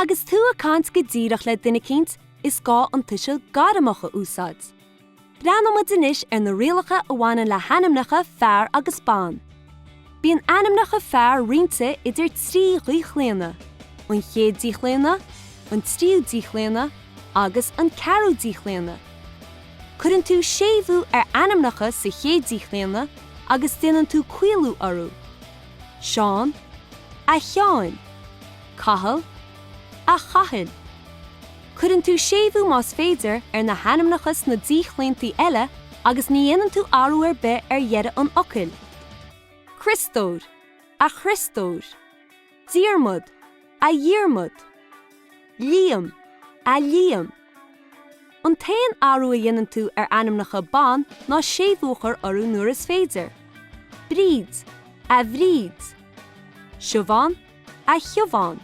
Agus tú a cant go díreach le duine cint is gá an Tuiseal Gairmeach úsáid. Breanam inis na rialacha a bhhaine le Ainmneacha fearr agus bán. Bíon Ainmneacha fearr rianta idir trí dhíchléana, an chéad díchléana, an tríú díchléana agus an ceathrú díchléana. Cuireann tú séimhú Ainmneacha sa chéad díchléana agus déanann tú cuileú orú. Seán, a cheáin, cathal, a chathil. Cuireann tú séimhú más féidir na Ainmneachas na díchléantaí eile agus ní dhéanann tú orú be dheire an ocail. Christóir, a Christóir. Díormod, a díormod. Líam, a líam. An tain orú a dhéanann tú Ainmneacha bán ná séimhúchar orú nuair is féidir. Bríd, a bhríd. Siobhán, a thiobhán.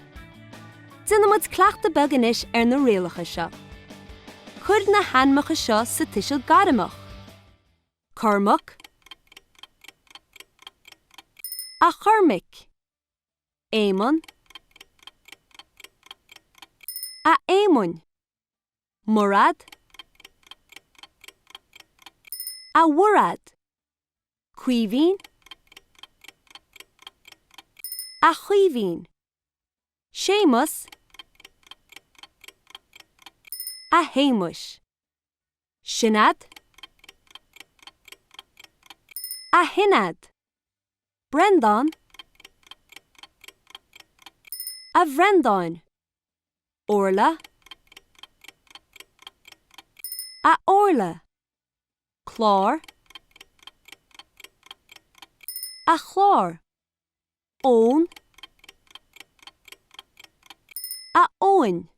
Dínamid cleachta beag inis na rialacha seo. Chuir na Ainmneacha seo sa Tuiseal Gairmeach. Cormach, a chormic. Éimeán, a éimeán. Murad, a mhurad. Cuimhín, a chuimhín. Séamus, a héimeas. Sinad, a hinad. Brendan, a bhrendáin. Orla, a orla. Chlár, a chlár. Ón, a óin.